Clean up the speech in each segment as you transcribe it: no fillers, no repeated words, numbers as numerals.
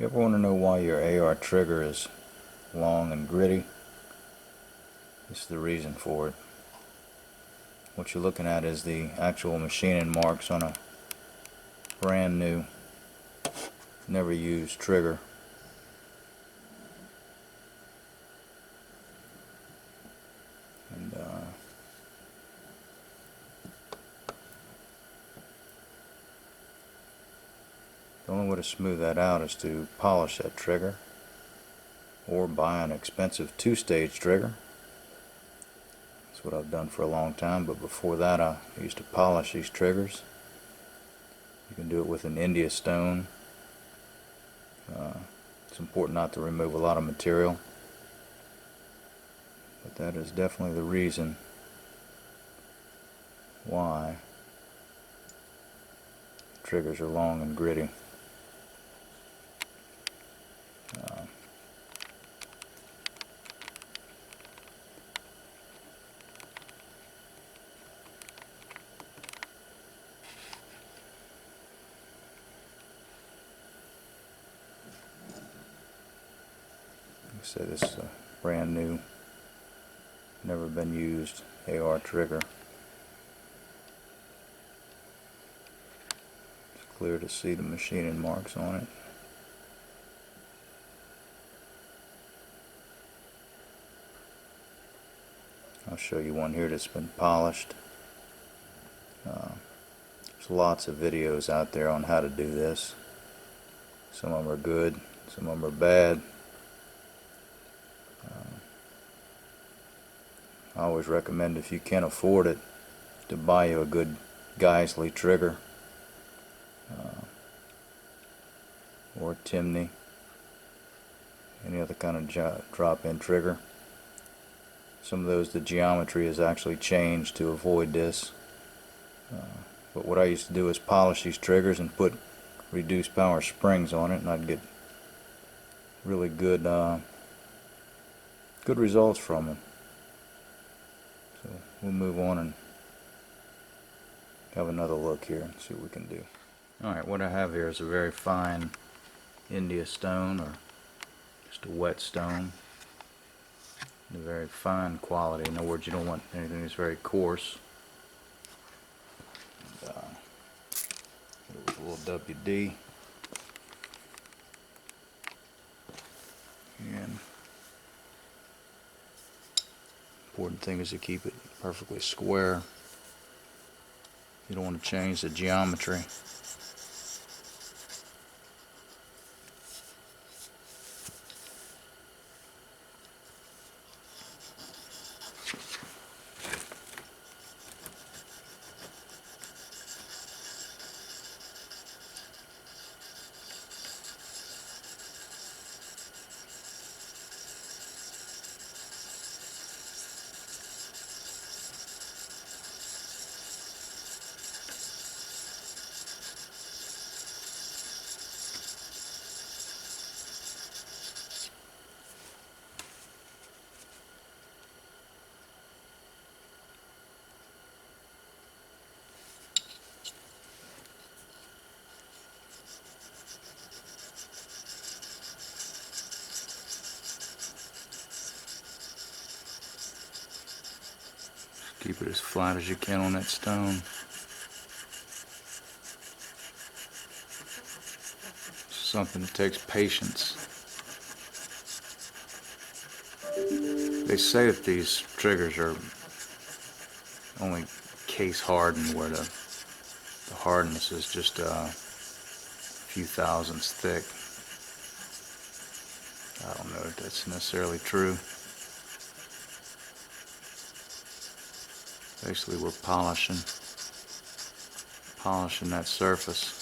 You ever want to know why your AR trigger is long and gritty? This is the reason for it. What you're looking at is the actual machining marks on a brand new, never used trigger. And the only way to smooth that out is to polish that trigger or buy an expensive two-stage trigger. That's what I've done for a long time, but before that I used to polish these triggers. You can do it with an India stone. It's important not to remove a lot of material, but that is definitely the reason why triggers are long and gritty. Like I say, this is a brand new, never been used AR trigger. It's clear to see the machining marks on it. I'll show you one here that's been polished. There's lots of videos out there on how to do this. Some of them are good, some of them are bad. I always recommend, if you can afford it, to buy you a good Geisley trigger or Timney, any other kind of drop-in trigger. Some of those, the geometry is actually changed to avoid this. But what I used to do is polish these triggers and put reduced power springs on it, and I'd get really good good results from them. So we'll move on and have another look here and see what we can do. Alright, what I have here is a very fine India stone, or just a wet stone. A very fine quality. In other words, you don't want anything that's very coarse. And, hit it with a little WD. And important thing is to keep it perfectly square. You don't want to change the geometry. Keep it as flat as you can on that stone. It's something that takes patience. They say that these triggers are only case hardened, where the hardness is just a few thousandths thick. I don't know if that's necessarily true. Basically, we're polishing that surface.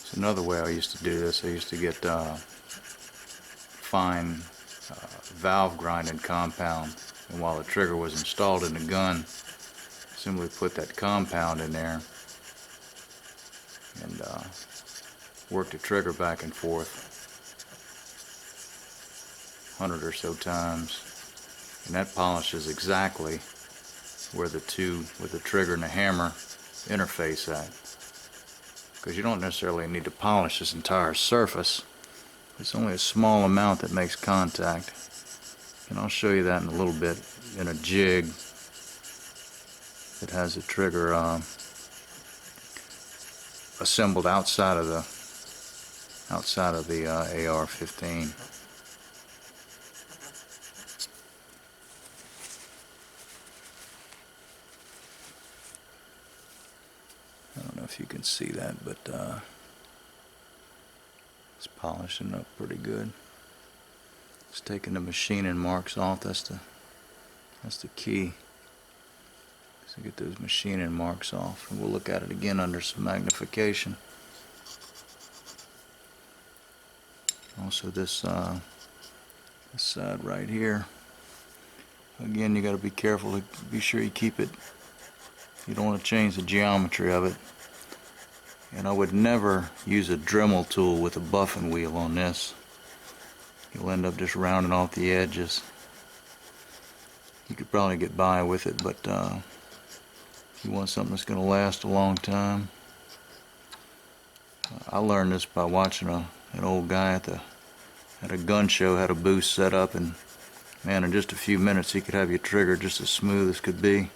So another way I used to do this, I used to get fine valve grinding compound, and while the trigger was installed in the gun, simply put that compound in there and work the trigger back and forth. 100 or so times, and that polishes exactly where the trigger and the hammer interface at. Because you don't necessarily need to polish this entire surface. It's only a small amount that makes contact. And I'll show you that in a little bit in a jig that has the trigger assembled outside of the AR-15. I don't know if you can see that, but it's polishing up pretty good. It's taking the machining marks off. That's the key. So get those machining marks off, and we'll look at it again under some magnification. Also this side right here. Again, you got to be careful to be sure you keep it. You don't want to change the geometry of it. And I would never use a Dremel tool with a buffing wheel on this. You'll end up just rounding off the edges. You could probably get by with it, but if you want something that's going to last a long time. I learned this by watching an old guy at a gun show, had a booth set up, and man, in just a few minutes he could have your trigger just as smooth as could be.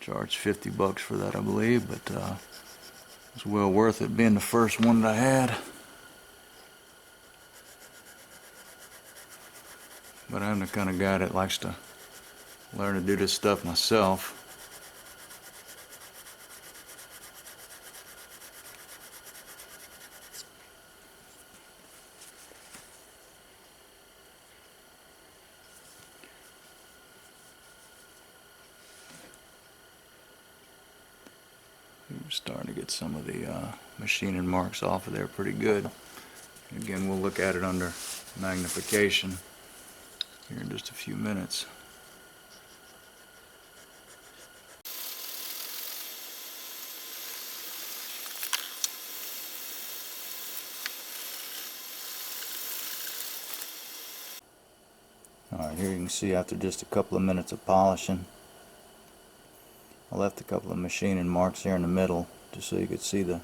Charged $50 for that, I believe, but it was well worth it, being the first one that I had. But I'm the kind of guy that likes to learn to do this stuff myself. We're starting to get some of the machining marks off of there pretty good. Again, we'll look at it under magnification here in just a few minutes. Alright, here you can see after just a couple of minutes of polishing, I left a couple of machining marks here in the middle just so you could see the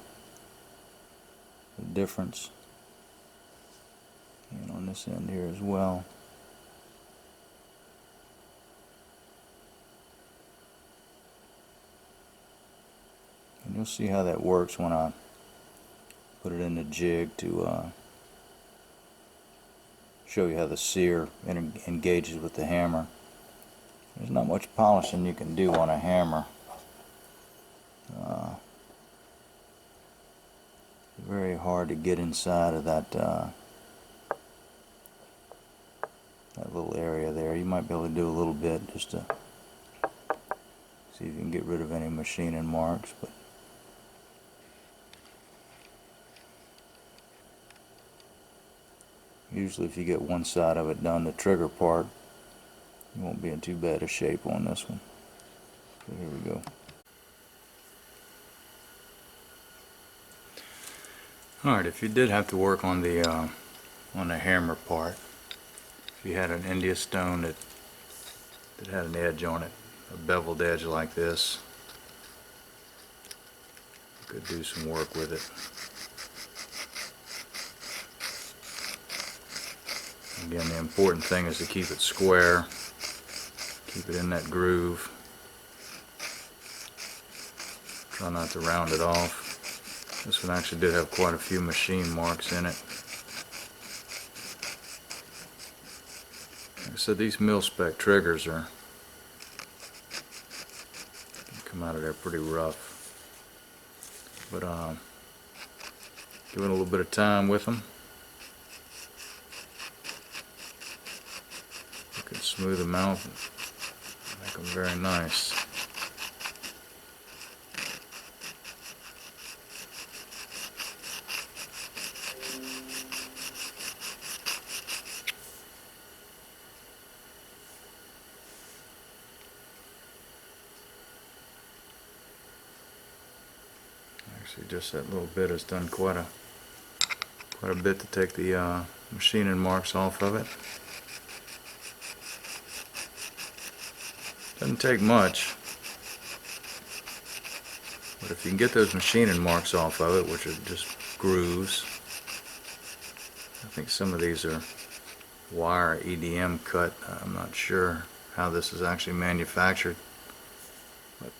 difference. And on this end here as well. And you'll see how that works when I put it in the jig to show you how the sear engages with the hammer. There's not much polishing you can do on a hammer. Very hard to get inside of that little area there. You might be able to do a little bit just to see if you can get rid of any machining marks, but usually if you get one side of it done, the trigger part, you won't be in too bad a shape on this one. So here we go. Alright, if you did have to work on the hammer part, if you had an India stone that had an edge on it, a beveled edge like this, you could do some work with it. Again, the important thing is to keep it square, keep it in that groove. Try not to round it off. This one actually did have quite a few machine marks in it. Like I said, these mil-spec triggers come out of there pretty rough. But give it a little bit of time with them. You can smooth them out and make them very nice. Actually, just that little bit has done quite quite a bit to take the machining marks off of it. Doesn't take much, but if you can get those machining marks off of it, which are just grooves. I think some of these are wire EDM cut. I'm not sure how this is actually manufactured, but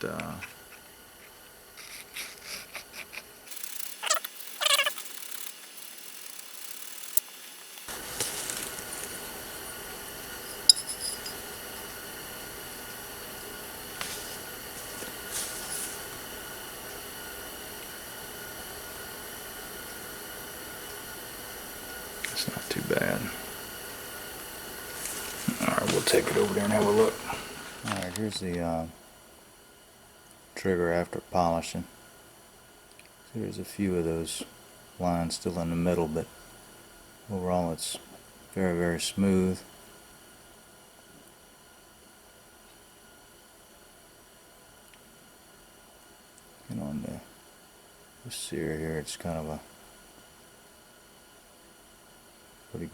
it's not too bad. Alright, we'll take it over there and have a look. Alright, here's the trigger after polishing. So there's a few of those lines still in the middle, but overall it's very, very smooth. And on the sear here, it's kind of a pretty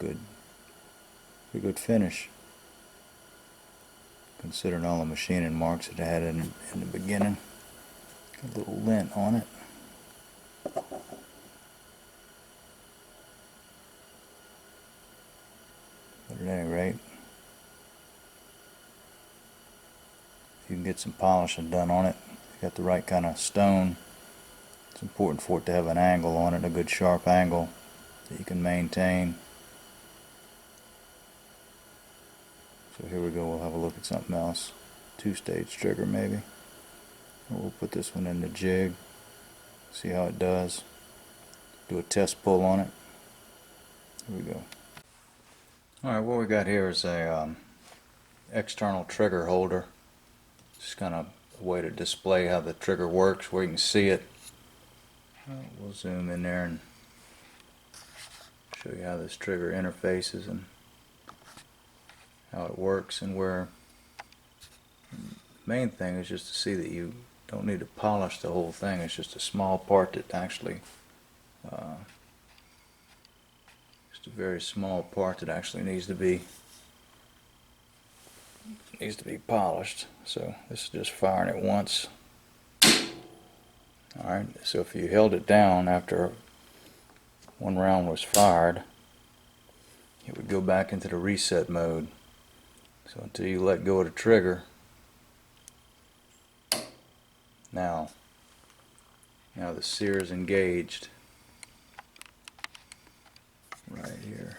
good finish, considering all the machining marks that I had in the beginning. Got a little lint on it. But at any rate, if you can get some polishing done on it, if you got the right kind of stone, it's important for it to have an angle on it, a good sharp angle that you can maintain. So here we go, we'll have a look at something else. Two-stage trigger maybe. We'll put this one in the jig, see how it does. Do a test pull on it. Here we go. Alright, what we got here is a external trigger holder. Just kind of a way to display how the trigger works, where you can see it. We'll zoom in there and show you how this trigger interfaces and how it works, and where the main thing is just to see that you don't need to polish the whole thing. It's just a small part that actually just a very small part that actually needs to be polished. So this is just firing it once. Alright, so if you held it down after one round was fired, it would go back into the reset mode. So until you let go of the trigger, now the sear is engaged right here.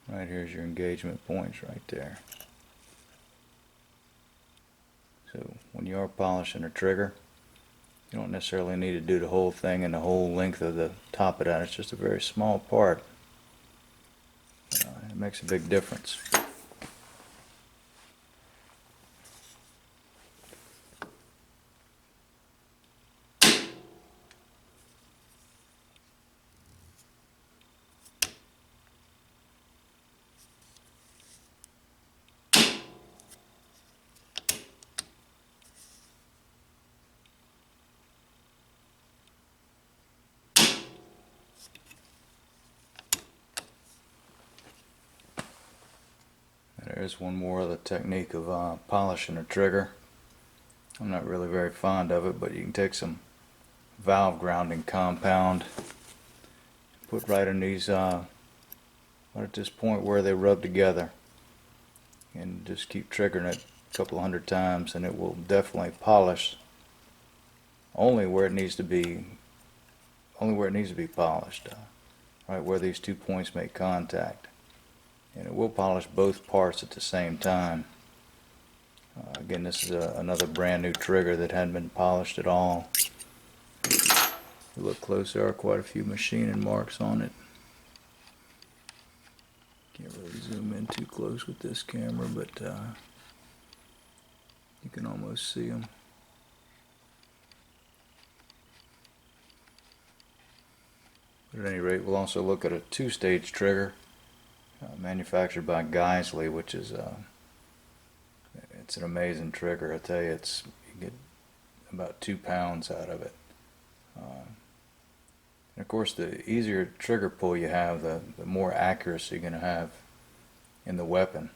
Right here's your engagement points right there. So when you are polishing a trigger, you don't necessarily need to do the whole thing and the whole length of the top of that. It's just a very small part. It makes a big difference. There's one more other technique of polishing a trigger. I'm not really very fond of it, but you can take some valve grounding compound, put right in these, right at this point where they rub together, and just keep triggering it a couple hundred times, and it will definitely polish only where it needs to be polished, right where these 2 points make contact. And it will polish both parts at the same time. Again, this is another brand new trigger that hadn't been polished at all. If you look close, there are quite a few machining marks on it. Can't really zoom in too close with this camera, but you can almost see them. But at any rate, we'll also look at a two-stage trigger manufactured by Geisley, which is it's an amazing trigger. I tell you, you get about 2 pounds out of it. And of course, the easier trigger pull you have, the more accuracy you're going to have in the weapon.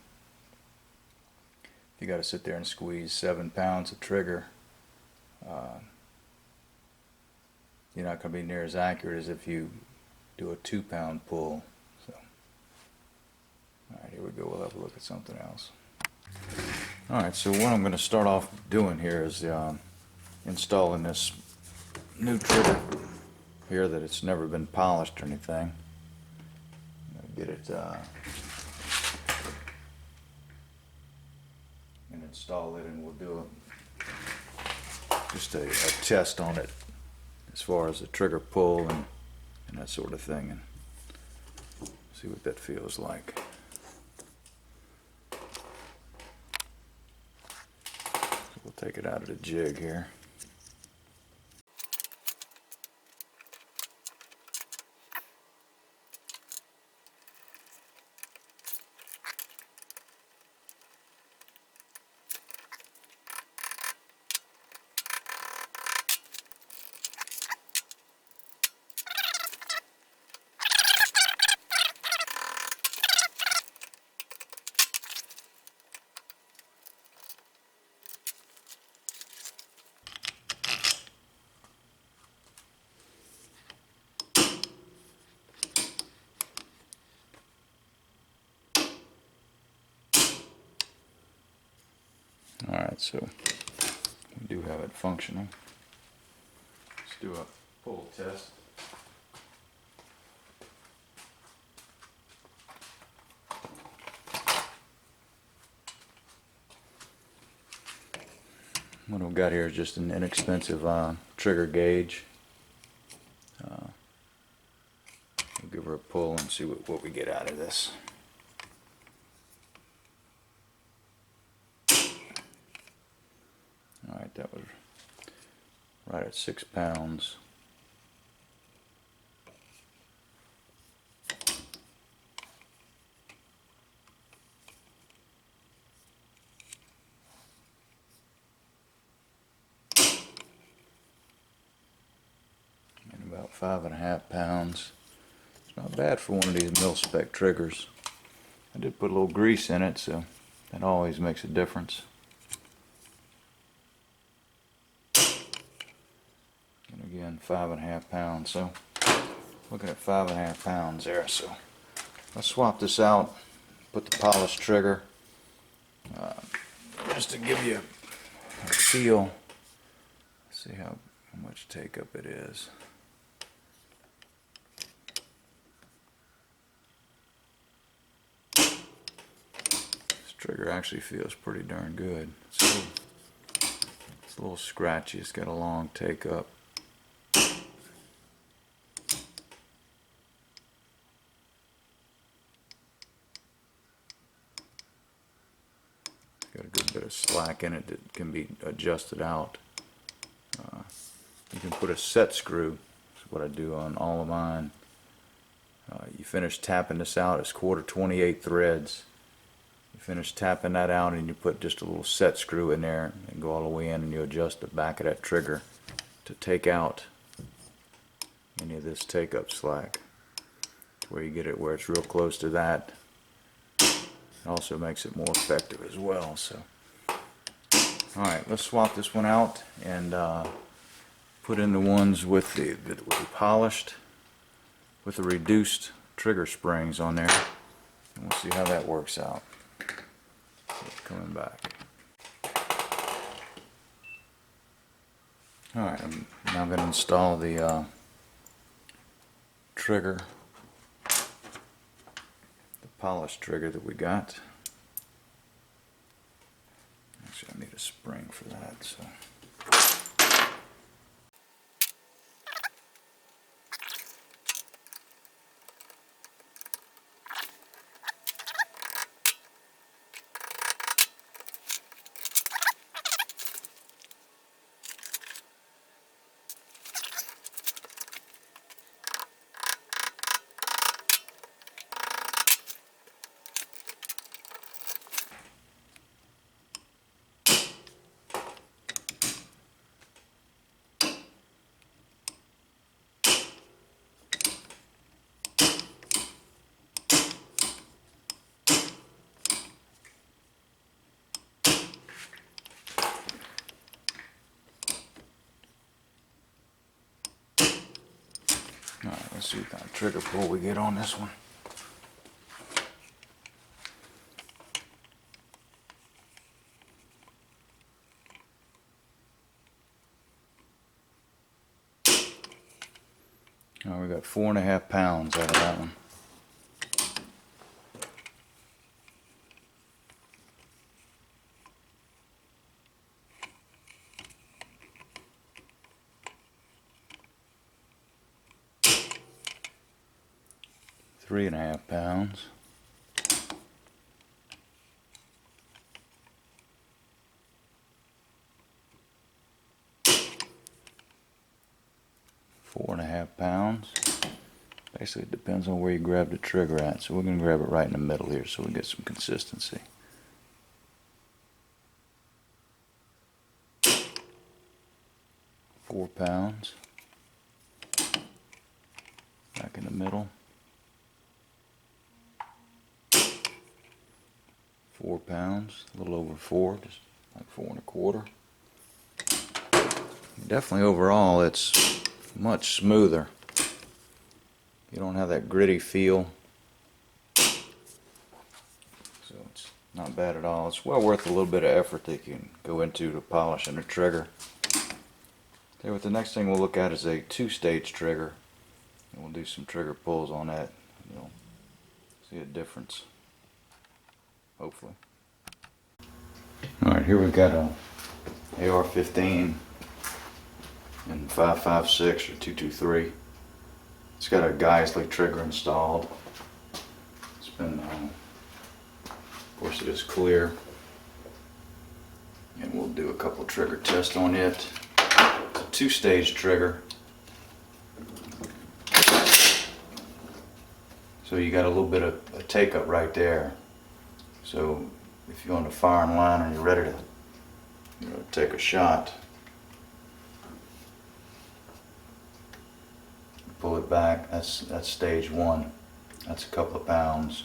If you got to sit there and squeeze 7 pounds of trigger, you're not going to be near as accurate as if you do a 2-pound pull. So, alright, here we go. We'll have a look at something else. Alright, so what I'm going to start off doing here is installing this new trigger here that it's never been polished or anything. I'm going to get it and install it, and we'll do just a test on it as far as the trigger pull and that sort of thing, and see what that feels like. So we'll take it out of the jig here. Alright, so we do have it functioning. Let's do a pull test. What I've got here is just an inexpensive trigger gauge. We'll give her a pull and see what we get out of this. Alright, that was right at 6 pounds. And about 5.5 pounds. It's not bad for one of these mil-spec triggers. I did put a little grease in it, so that always makes a difference. Again, 5.5 pounds. So looking at 5.5 pounds there. So let's swap this out, put the polished trigger, just to give you a feel. See how much take up it is. This trigger actually feels pretty darn good. It's a little scratchy. It's got a long take up. Got a good bit of slack in it that can be adjusted out. You can put a set screw. That's what I do on all of mine. You finish tapping this out. It's 4/28 threads. You finish tapping that out and you put just a little set screw in there and go all the way in, and you adjust the back of that trigger to take out any of this take up slack, where you get it where it's real close to that. It also makes it more effective as well. So, alright, let's swap this one out and put in the ones with the polished, with the reduced trigger springs on there, and we'll see how that works out. Coming back. Alright, I'm now going to install the trigger, polished trigger that we got. Actually, I need a spring for that. So. Let's see what kind of trigger pull we get on this one. Oh, we got 4.5 pounds out of that one. Three and a half pounds. Four and a half pounds. Basically, it depends on where you grab the trigger at. So we're going to grab it right in the middle here so we get some consistency. 4 pounds. Back in the middle. 4 pounds, a little over 4, just like 4 1/4. Definitely overall it's much smoother. You don't have that gritty feel. So it's not bad at all. It's well worth a little bit of effort that you can go into to polishing the trigger. Okay, with the next thing we'll look at is a 2-stage trigger. And we'll do some trigger pulls on that. You'll see a difference. Hopefully. Alright, here we've got a AR-15 in 5.56 or 223. It's got a Geisley trigger installed. It's been, of course it is clear. And we'll do a couple trigger tests on it. It's a 2-stage trigger. So you got a little bit of a take up right there. So if you're on the firing line and you're ready to take a shot, pull it back. That's stage 1. That's a couple of pounds.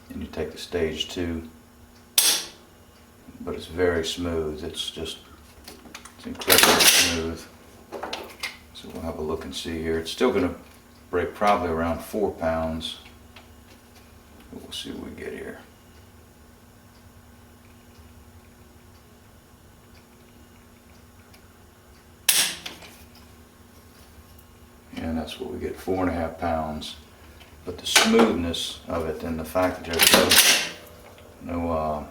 And you take the stage 2. But it's very smooth. It's incredibly smooth. So we'll have a look and see here. It's still going to break probably around 4 pounds. But we'll see what we get here. And that's what we get, 4.5 pounds. But the smoothness of it and the fact that there's no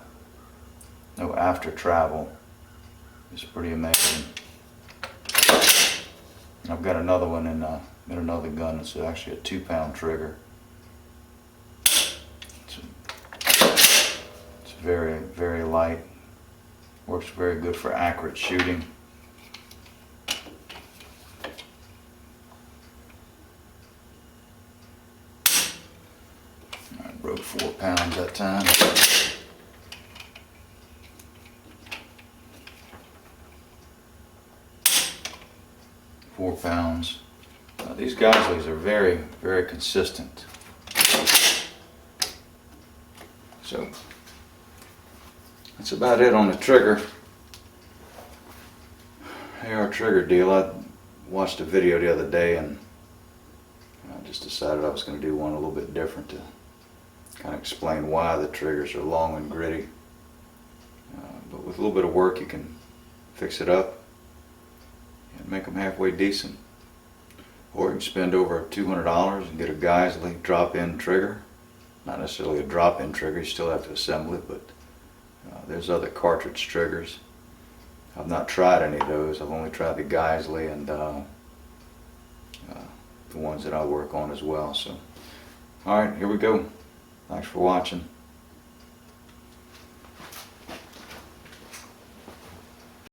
after travel is pretty amazing. I've got another one in another gun. It's actually a 2-pound trigger. It's very, very light. Works very good for accurate shooting. I broke 4 pounds that time. 4 pounds. These Geisleys are very, very consistent. So that's about it on the trigger. AR trigger deal. I watched a video the other day and I just decided I was going to do one a little bit different to kind of explain why the triggers are long and gritty. But with a little bit of work you can fix it up and make them halfway decent. Or you can spend over $200 and get a Geisley drop-in trigger. Not necessarily a drop-in trigger, you still have to assemble it, but there's other cartridge triggers. I've not tried any of those. I've only tried the Geisley and the ones that I work on as well. So, alright, here we go. Thanks for watching.